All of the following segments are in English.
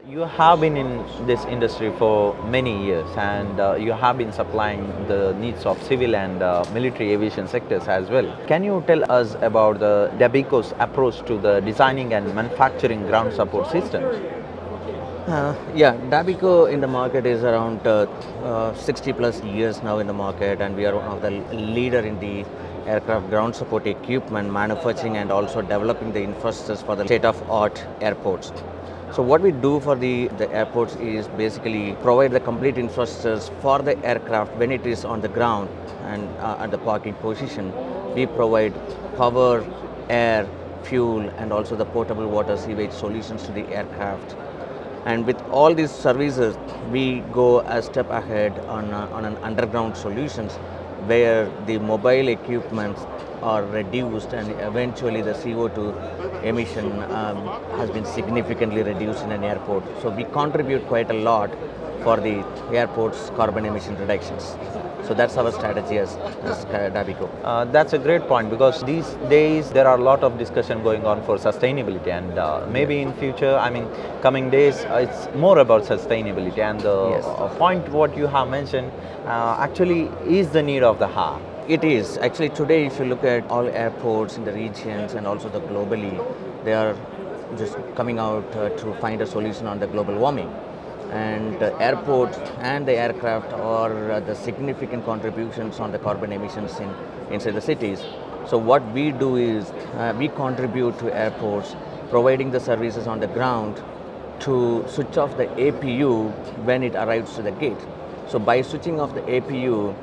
You have been in this industry for many years and you have been supplying the needs of civil and military aviation sectors as well. Can you tell us about the Dabico's approach to the designing and manufacturing ground support systems? Yeah, Dabico in the market is around 60 plus years now in the market, and we are one of the leader in the aircraft ground support equipment manufacturing and also developing the infrastructure for the state of art airports. So what we do for the airports is basically provide the complete infrastructure for the aircraft when it is on the ground and at the parking position. We provide power, air, fuel, and also the potable water sewage solutions to the aircraft. And with all these services, we go a step ahead on an underground solutions where the mobile equipments are reduced and eventually the CO2 emission has been significantly reduced in an airport. So we contribute quite a lot for the airport's carbon emission reductions. So that's our strategy as Dabico. That's a great point because these days there are a lot of discussion going on for sustainability and maybe in future, coming days, it's more about sustainability and the Yes. point what you have mentioned actually is the need of the hour. It is. Actually, today, if you look at all airports in the regions and also the globally, they are just coming out to find a solution on the global warming. And airports and the aircraft are the significant contributions on the carbon emissions inside the cities. So what we do is we contribute to airports, providing the services on the ground to switch off the APU when it arrives to the gate. So by switching off the APU,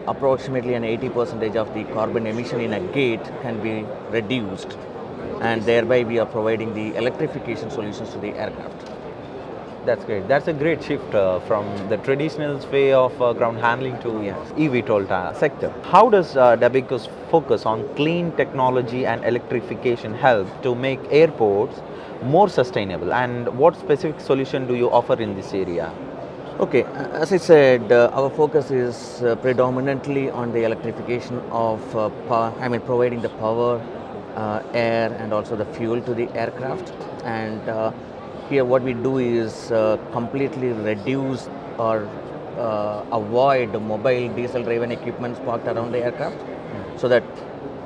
approximately an 80% of the carbon emission in a gate can be reduced, and thereby we are providing the electrification solutions to the aircraft. That's great. That's a great shift from the traditional way of ground handling to Yes. eVTOL sector. How does Dabico's focus on clean technology and electrification help to make airports more sustainable? And what specific solution do you offer in this area? Okay, as I said, our focus is predominantly on the electrification of, providing the power, air, and also the fuel to the aircraft. And here, what we do is completely reduce or avoid mobile diesel-driven equipments parked around the aircraft, so that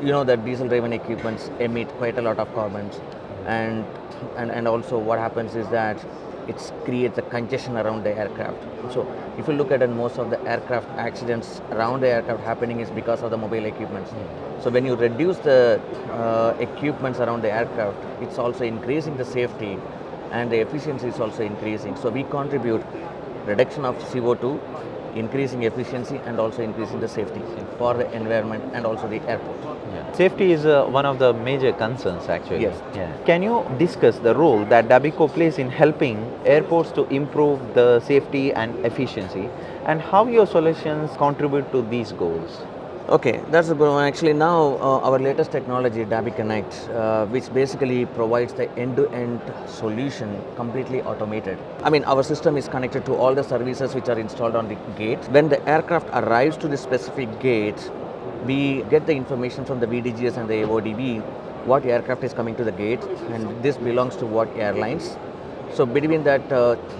that diesel-driven equipments emit quite a lot of carbons, and also what happens is that it creates a congestion around the aircraft. So if you look at it, most of the aircraft accidents around the aircraft happening is because of the mobile equipments. So when you reduce the equipments around the aircraft, it's also increasing the safety and the efficiency is also increasing. So we contribute reduction of CO2, increasing efficiency and also increasing the safety for the environment and also the airport. Yeah. Safety is one of the major concerns actually. Yes. Yeah. Can you discuss the role that Dabico plays in helping airports to improve the safety and efficiency and how your solutions contribute to these goals? Okay, that's a good one. Actually, now our latest technology, DABIConnect, which basically provides the end-to-end solution completely automated. Our system is connected to all the services which are installed on the gate. When the aircraft arrives to the specific gate, we get the information from the VDGS and the AODB what aircraft is coming to the gate, and this belongs to what airlines. So between that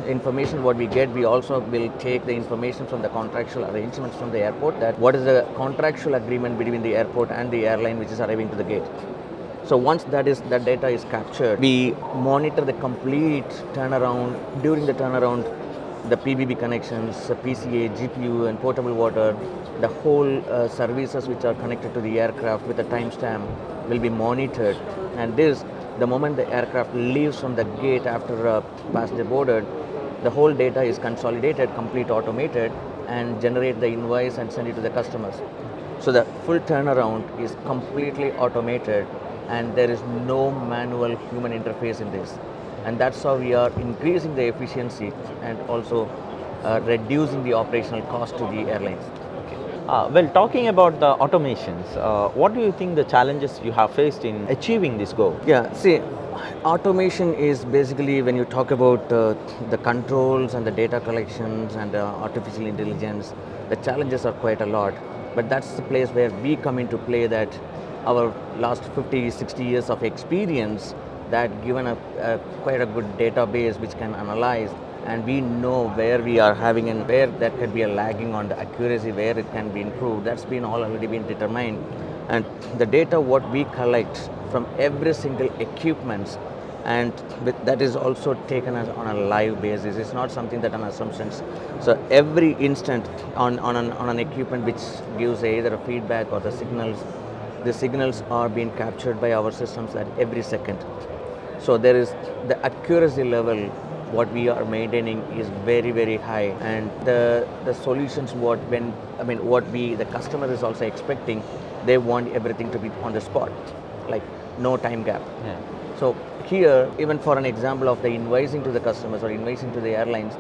information what we get, we also will take the information from the contractual arrangements from the airport, that what is the contractual agreement between the airport and the airline which is arriving to the gate. So once that data is captured, we monitor the complete turnaround. During the turnaround, the PBB connections, PCA, GPU and potable water, the whole services which are connected to the aircraft with a timestamp will be monitored, and the moment the aircraft leaves from the gate after a passenger boarded, the whole data is consolidated, complete automated, and generate the invoice and send it to the customers. So the full turnaround is completely automated, and there is no manual human interface in this. And that's how we are increasing the efficiency and also reducing the operational cost to the airlines. Well, talking about the automations, what do you think the challenges you have faced in achieving this goal? Yeah, see, automation is basically when you talk about the controls and the data collections and artificial intelligence, the challenges are quite a lot. But that's the place where we come into play, that our last 50, 60 years of experience that given a quite a good database which can analyze, and we know where we are having and where that could be a lagging on the accuracy, where it can be improved. That's been already been determined, and the data what we collect from every single equipment, and that is also taken as on a live basis. It's not something that on assumptions. So every instant on an equipment which gives either a feedback or the signals are being captured by our systems at every second. So there is the accuracy level what we are maintaining is very very high, and the solutions what we the customer is also expecting, they want everything to be on the spot, like no time gap. Yeah. So here, even for an example of the invoicing to the customers or invoicing to the airlines,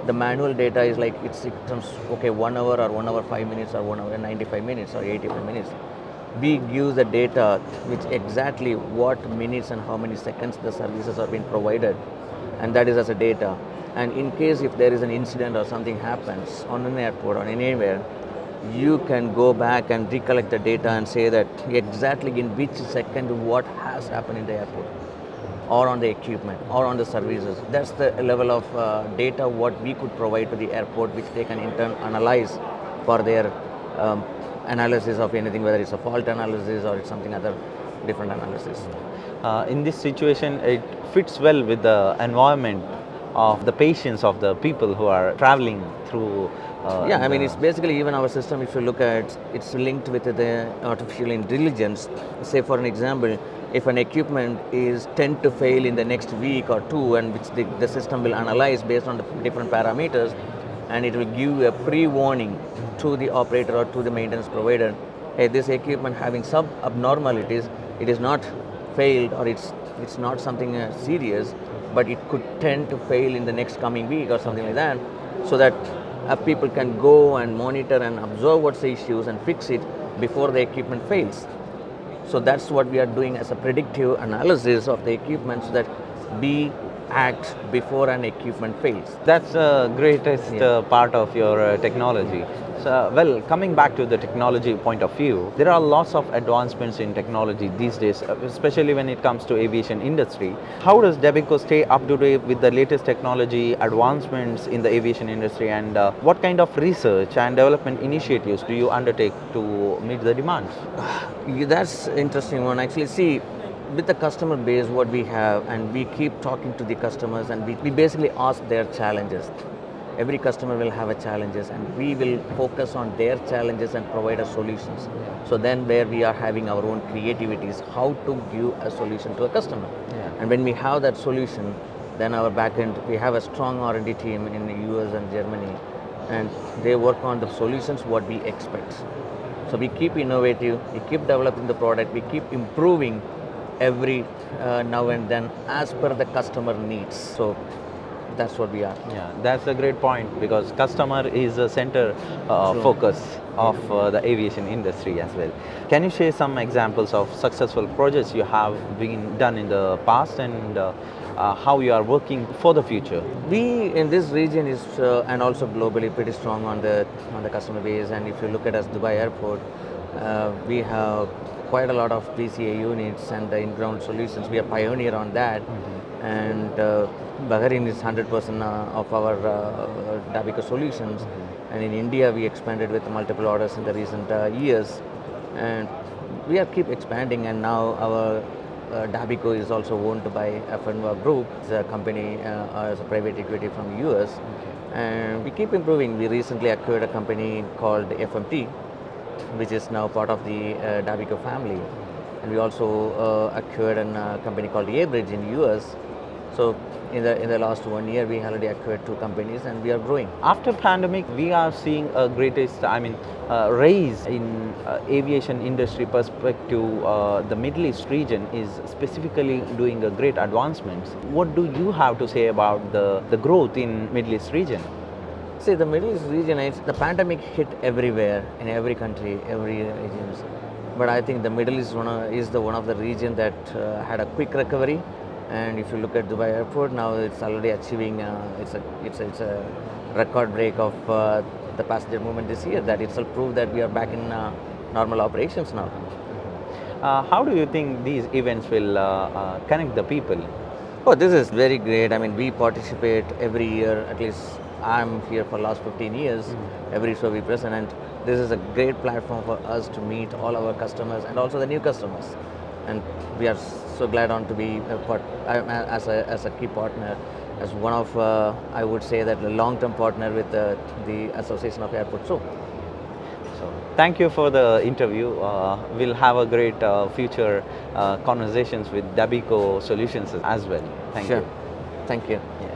the manual data is like it comes okay 1 hour or 1 hour 5 minutes or 1 hour 95 minutes or 85 minutes. We give the data which exactly what minutes and how many seconds the services are being provided, and that is as a data. And in case if there is an incident or something happens on an airport or anywhere, you can go back and recollect the data and say that exactly in which second what has happened in the airport or on the equipment or on the services. That's the level of data what we could provide to the airport, which they can in turn analyze for their analysis of anything, whether it's a fault analysis or it's something other different analysis. In this situation, it fits well with the environment of the patients of the people who are traveling through. It's basically even our system, if you look at, it's linked with the artificial intelligence. Say for an example, if an equipment is tend to fail in the next week or two, and which the system will analyze based on the different parameters, and it will give a pre-warning to the operator or to the maintenance provider, hey, this equipment having some abnormalities, it is not failed or it's not something serious, but it could tend to fail in the next coming week or something like that, so that people can go and monitor and observe what's the issues and fix it before the equipment fails. So that's what we are doing as a predictive analysis of the equipment, so that we act before an equipment fails. That's the greatest part of your technology. So, well, coming back to the technology point of view, there are lots of advancements in technology these days, especially when it comes to aviation industry. How does Dabico stay up to date with the latest technology advancements in the aviation industry, and what kind of research and development initiatives do you undertake to meet the demands? That's interesting one. Actually, see, with the customer base what we have, and we keep talking to the customers, and we basically ask their challenges. Every customer will have a challenges, and we will focus on their challenges and provide a solutions. So then where we are having our own creativities, how to give a solution to a customer. And when we have that solution, then our backend, we have a strong R&D team in the US and Germany, and they work on the solutions what we expect. So we keep innovative, we keep developing the product, we keep improving every now and then as per the customer needs. So that's what we are. Yeah, that's a great point, because customer is the center focus of the aviation industry as well. Can you share some examples of successful projects you have been done in the past, and how you are working for the future? We in this region is and also globally pretty strong on the customer base. And if you look at us Dubai Airport, we have quite a lot of PCA units and the in-ground solutions. We are pioneer on that. And Bahrain is 100% of our Dabico Solutions. And in India, we expanded with multiple orders in the recent years. And we are keep expanding, and now our Dabico is also owned by Fernweh Group. It's a company, as a private equity from the US. And we keep improving. We recently acquired a company called FMT, which is now part of the Dabico family. And we also acquired a company called Airbridge in the US. So in the last 1 year, we already acquired 2 companies, and we are growing. After pandemic, we are seeing a greatest, rise in aviation industry perspective. The Middle East region is specifically doing a great advancements. What do you have to say about the growth in Middle East region? See, the Middle East region, the pandemic hit everywhere, in every country, every regions. But I think the Middle East is one of the region that had a quick recovery. And if you look at Dubai Airport now, it's already achieving it's a record break of the passenger movement this year. That itself proved that we are back in normal operations now. How do you think these events will connect the people? Oh, this is very great. I mean, we participate every year. At least I'm here for last 15 years. Every show we present, and this is a great platform for us to meet all our customers and also the new customers. And we are so glad on to be as a key partner, as one of I would say that a long-term partner with the Association of Airport. So, So, thank you for the interview. We'll have a great future conversations with Dabico Solutions as well. Thank sure. you. Thank you. Yeah.